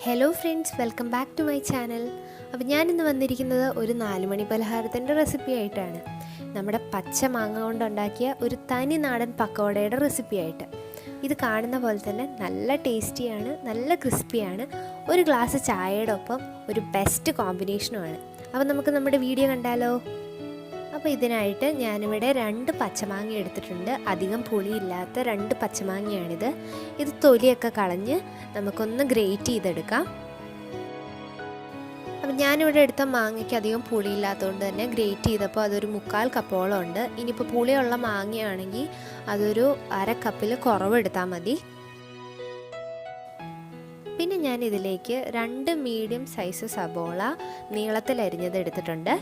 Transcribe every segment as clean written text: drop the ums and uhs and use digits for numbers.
Hello friends, welcome back to my channel. അപ്പോൾ ഞാനിന്ന് വന്നിരിക്കുന്നത് ഒരു 4 മണി പലഹാരത്തിൻ്റെ റെസിപ്പി ആയിട്ടാണ്. നമ്മുടെ പച്ച മാങ്ങ കൊണ്ടുണ്ടാക്കിയ ഒരു തനി നാടൻ പക്കോടയുടെ റെസിപ്പി ആയിട്ട്. ഇത് കാണുന്ന പോലെ തന്നെ നല്ല ടേസ്റ്റിയാണ്, നല്ല ക്രിസ്പിയാണ്. ഒരു ഗ്ലാസ് ചായയുടെ ഒപ്പം ഒരു ബെസ്റ്റ് കോമ്പിനേഷനുമാണ്. അപ്പോൾ നമുക്ക് നമ്മുടെ വീഡിയോ കണ്ടാലോ? അപ്പോൾ ഇതിനായിട്ട് ഞാനിവിടെ 2 പച്ചമാങ്ങ എടുത്തിട്ടുണ്ട്. അധികം പുളിയില്ലാത്ത 2 പച്ചമാങ്ങയാണിത്. ഇത് തൊലിയൊക്കെ കളഞ്ഞ് നമുക്കൊന്ന് ഗ്രേറ്റ് ചെയ്തെടുക്കാം. അപ്പം ഞാനിവിടെ എടുത്ത മാങ്ങയ്ക്ക് അധികം പുളിയില്ലാത്തതുകൊണ്ട് തന്നെ ഗ്രേറ്റ് ചെയ്തപ്പോൾ അതൊരു 3/4 കപ്പോളം ഉണ്ട്. ഇനിയിപ്പോൾ പുളിയുള്ള മാങ്ങയാണെങ്കിൽ അതൊരു 1/2 കപ്പിൽ കുറവെടുത്താൽ മതി. പിന്നെ ഞാനിതിലേക്ക് 2 മീഡിയം സൈസ് സബോള നീളത്തിൽ അരിഞ്ഞത് എടുത്തിട്ടുണ്ട്.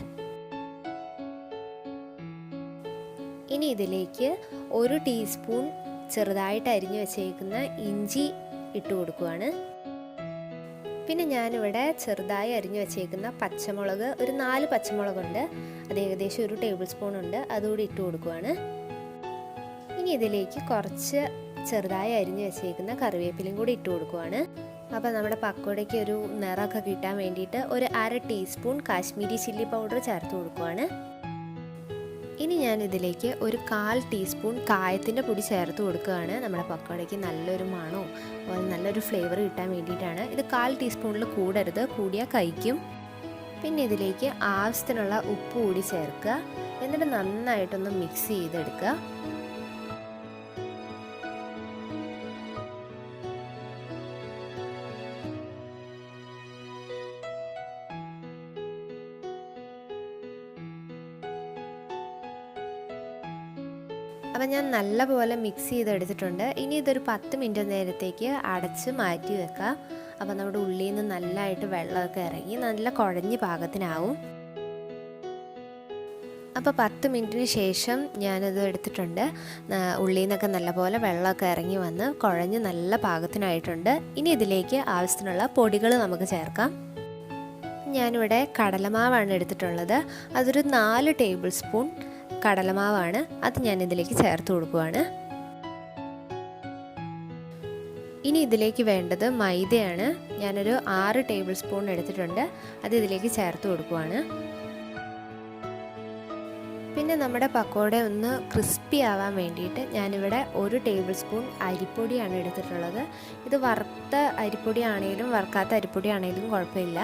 ഇനി ഇതിലേക്ക് 1 ടീസ്പൂൺ ചെറുതായിട്ട് അരിഞ്ഞു വെച്ചേക്കുന്ന ഇഞ്ചി ഇട്ട് കൊടുക്കുകയാണ്. പിന്നെ ഞാനിവിടെ ചെറുതായി അരിഞ്ഞു വെച്ചേക്കുന്ന പച്ചമുളക്, ഒരു 4 പച്ചമുളകുണ്ട്, അത് ഏകദേശം 1 ടേബിൾ സ്പൂൺ ഉണ്ട്, അതുകൂടി ഇട്ട് കൊടുക്കുകയാണ്. ഇനി ഇതിലേക്ക് കുറച്ച് ചെറുതായി അരിഞ്ഞു വെച്ചേക്കുന്ന കറിവേപ്പിലയും കൂടി ഇട്ട് കൊടുക്കുകയാണ്. അപ്പോൾ നമ്മുടെ പക്കോടയ്ക്ക് ഒരു നിറമൊക്കെ കിട്ടാൻ വേണ്ടിയിട്ട് ഒരു 1/2 ടീസ്പൂൺ കാശ്മീരി ചില്ലി പൗഡർ ചേർത്ത് കൊടുക്കുകയാണ്. ഇനി ഞാനിതിലേക്ക് ഒരു 1/4 ടീസ്പൂൺ കായത്തിൻ്റെ പൊടി ചേർത്ത് കൊടുക്കുകയാണ്. നമ്മുടെ പക്കോടയ്ക്ക് നല്ലൊരു മണവും നല്ലൊരു ഫ്ലേവർ കിട്ടാൻ വേണ്ടിയിട്ടാണ്. ഇത് 1/4 ടീസ്പൂണിൽ കൂടരുത്, കൂടിയാൽ കഴിക്കും. പിന്നെ ഇതിലേക്ക് ആവശ്യത്തിനുള്ള ഉപ്പ് കൂടി ചേർക്കുക. എന്നിട്ട് നന്നായിട്ടൊന്ന് മിക്സ് ചെയ്തെടുക്കുക. അപ്പം ഞാൻ നല്ലപോലെ മിക്സ് ചെയ്തെടുത്തിട്ടുണ്ട്. ഇനി ഇതൊരു 10 മിനിറ്റ് നേരത്തേക്ക് അടച്ച് മാറ്റി വെക്കാം. അപ്പം നമ്മുടെ ഉള്ളിൽ നിന്ന് നല്ലതായിട്ട് വെള്ളമൊക്കെ ഇറങ്ങി നല്ല കുഴഞ്ഞ് പാകത്തിനാവും. അപ്പോൾ 10 മിനിറ്റിന് ശേഷം ഞാനത് എടുത്തിട്ടുണ്ട്. ഉള്ളിൽ നിന്നൊക്കെ നല്ലപോലെ വെള്ളമൊക്കെ ഇറങ്ങി വന്ന് കുഴഞ്ഞ് നല്ല പാകത്തിനായിട്ടുണ്ട്. ഇനി ഇതിലേക്ക് ആവശ്യത്തിനുള്ള പൊടികൾ നമുക്ക് ചേർക്കാം. ഞാനിവിടെ കടലമാവാണ് എടുത്തിട്ടുള്ളത്. അതൊരു 4 ടേബിൾ സ്പൂൺ കടലമാവാണ്. അത് ഞാൻ ഇതിലേക്ക് ചേർത്ത് കൊടുക്കുകയാണ്. ഇനി ഇതിലേക്ക് വേണ്ടത് മൈദയാണ്. ഞാനൊരു 6 ടേബിൾ സ്പൂൺ എടുത്തിട്ടുണ്ട്, അത് ഇതിലേക്ക് ചേർത്ത് കൊടുക്കുകയാണ്. പിന്നെ നമ്മുടെ പക്കോട ഒന്ന് ക്രിസ്പി ആവാൻ വേണ്ടിയിട്ട് ഞാനിവിടെ 1 ടേബിൾ സ്പൂൺ അരിപ്പൊടിയാണ് എടുത്തിട്ടുള്ളത്. ഇത് വറുത്ത അരിപ്പൊടി ആണെങ്കിലും വറുക്കാത്ത അരിപ്പൊടി ആണെങ്കിലും കുഴപ്പമില്ല.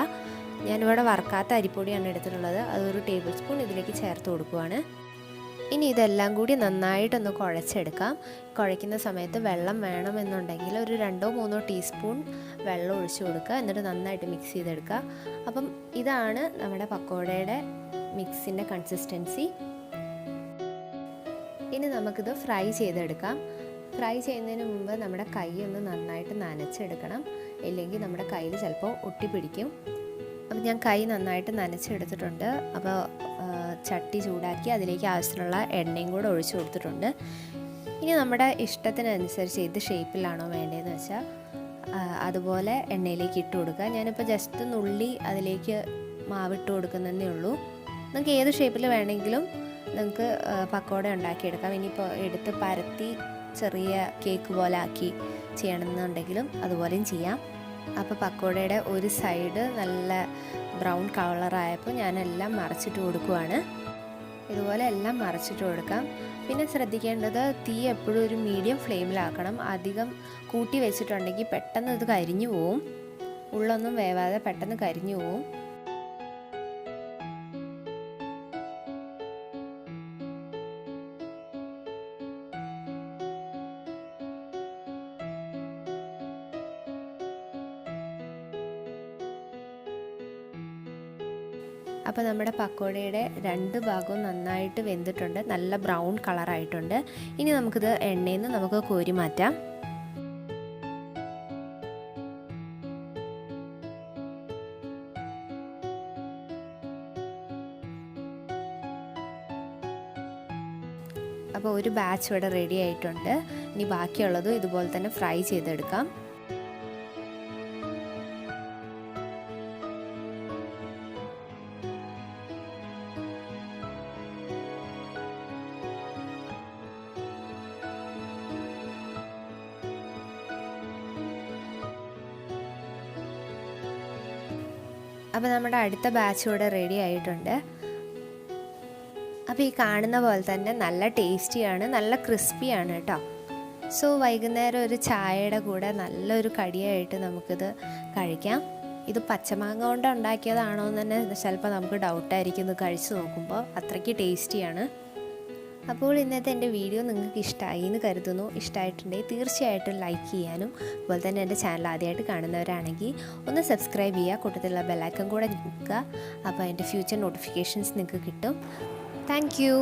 ഞാനിവിടെ വറുക്കാത്ത അരിപ്പൊടിയാണ് എടുത്തിട്ടുള്ളത്. അത് 1 ടേബിൾ സ്പൂൺ ഇതിലേക്ക് ചേർത്ത് കൊടുക്കുകയാണ്. ഇനി ഇതെല്ലാം കൂടി നന്നായിട്ടൊന്ന് കുഴച്ചെടുക്കാം. കുഴയ്ക്കുന്ന സമയത്ത് വെള്ളം വേണമെന്നുണ്ടെങ്കിൽ ഒരു 2-3 ടീസ്പൂൺ വെള്ളം ഒഴിച്ചു കൊടുക്കുക. എന്നിട്ട് നന്നായിട്ട് മിക്സ് ചെയ്തെടുക്കുക. അപ്പം ഇതാണ് നമ്മുടെ പക്കോടയുടെ മിക്സിൻ്റെ കൺസിസ്റ്റൻസി. ഇനി നമുക്കിത് ഫ്രൈ ചെയ്തെടുക്കാം. ഫ്രൈ ചെയ്യുന്നതിന് മുമ്പ് നമ്മുടെ കൈ ഒന്ന് നന്നായിട്ട് നനച്ചെടുക്കണം, ഇല്ലെങ്കിൽ നമ്മുടെ കയ്യിൽ ചിലപ്പോൾ ഒട്ടിപ്പിടിക്കും. അപ്പം ഞാൻ കൈ നന്നായിട്ട് നനച്ചെടുത്തിട്ടുണ്ട്. അപ്പോൾ ചട്ടി ചൂടാക്കി അതിലേക്ക് ആവശ്യത്തിനുള്ള എണ്ണയും കൂടെ ഒഴിച്ചു കൊടുത്തിട്ടുണ്ട്. ഇനി നമ്മുടെ ഇഷ്ടത്തിനനുസരിച്ച് ഏത് ഷേപ്പിലാണോ വേണ്ടതെന്ന് വെച്ചാൽ അതുപോലെ എണ്ണയിലേക്ക് ഇട്ട് കൊടുക്കുക. ഞാനിപ്പോൾ ജസ്റ്റ് നുള്ളി അതിലേക്ക് മാവിട്ട് കൊടുക്കുന്നതേ ഉള്ളൂ. നമുക്ക് ഏത് ഷേപ്പിൽ വേണമെങ്കിലും നമുക്ക് പക്കോട ഉണ്ടാക്കിയെടുക്കാം. ഇനിയിപ്പോൾ എടുത്ത് പരത്തി ചെറിയ കേക്ക് പോലെ ആക്കി ചെയ്യണമെന്നുണ്ടെങ്കിലും അതുപോലെയും ചെയ്യാം. അപ്പോൾ പക്കോടയുടെ ഒരു സൈഡ് നല്ല ബ്രൗൺ കളറായപ്പോൾ ഞാനെല്ലാം മറച്ചിട്ട് കൊടുക്കുവാണ്. ഇതുപോലെ എല്ലാം മറച്ചിട്ട് കൊടുക്കാം. പിന്നെ ശ്രദ്ധിക്കേണ്ടത് തീ എപ്പോഴും ഒരു മീഡിയം ഫ്ലെയിമിലാക്കണം. അധികം കൂട്ടി വെച്ചിട്ടുണ്ടെങ്കിൽ പെട്ടെന്ന് ഇത് കരിഞ്ഞു പോവും. ഉള്ളൊന്നും വേവാതെ പെട്ടെന്ന് കരിഞ്ഞു പോവും. അപ്പോൾ നമ്മുടെ പക്കോടയുടെ 2 ഭാഗവും നന്നായിട്ട് വെന്തിട്ടുണ്ട്, നല്ല ബ്രൗൺ കളറായിട്ടുണ്ട്. ഇനി നമുക്കിത് എണ്ണയിൽ നിന്ന് നമുക്ക് കോരി മാറ്റാം. അപ്പോൾ ഒരു ബാച്ച് ഇവിടെ റെഡി ആയിട്ടുണ്ട്. ഇനി ബാക്കിയുള്ളതും ഇതുപോലെ തന്നെ ഫ്രൈ ചെയ്തെടുക്കാം. അപ്പോൾ നമ്മുടെ അടുത്ത ബാച്ച് ഇവിടെ റെഡി ആയിട്ടുണ്ട്. അപ്പോൾ ഈ കാണുന്ന പോലെ തന്നെ നല്ല ടേസ്റ്റിയാണ്, നല്ല ക്രിസ്പിയാണ് കേട്ടോ. സോ വൈകുന്നേരം ഒരു ചായയുടെ കൂടെ നല്ലൊരു കടിയായിട്ട് നമുക്കിത് കഴിക്കാം. ഇത് പച്ചമാങ്ങ കൊണ്ട് ഉണ്ടാക്കിയതാണോ എന്ന് തന്നെ ചിലപ്പോൾ നമുക്ക് ഡൗട്ടായിരിക്കും ഇത് കഴിച്ച് നോക്കുമ്പോൾ, അത്രയ്ക്ക് ടേസ്റ്റിയാണ്. അപ്പോൾ ഇന്നത്തെ എൻ്റെ വീഡിയോ നിങ്ങൾക്ക് ഇഷ്ടമായി എന്ന് കരുതുന്നു. ഇഷ്ടമായിട്ടുണ്ടെങ്കിൽ തീർച്ചയായിട്ടും ലൈക്ക് ചെയ്യാനും, അതുപോലെ തന്നെ എൻ്റെ ചാനൽ ആദ്യമായിട്ട് കാണുന്നവരാണെങ്കിൽ ഒന്ന് സബ്സ്ക്രൈബ് ചെയ്യുക, കൂട്ടത്തിലുള്ള ബെല്ലൈക്കൺ കൂടെ നിൽക്കുക. അപ്പോൾ എൻ്റെ ഫ്യൂച്ചർ നോട്ടിഫിക്കേഷൻസ് നിങ്ങൾക്ക് കിട്ടും. Thank you.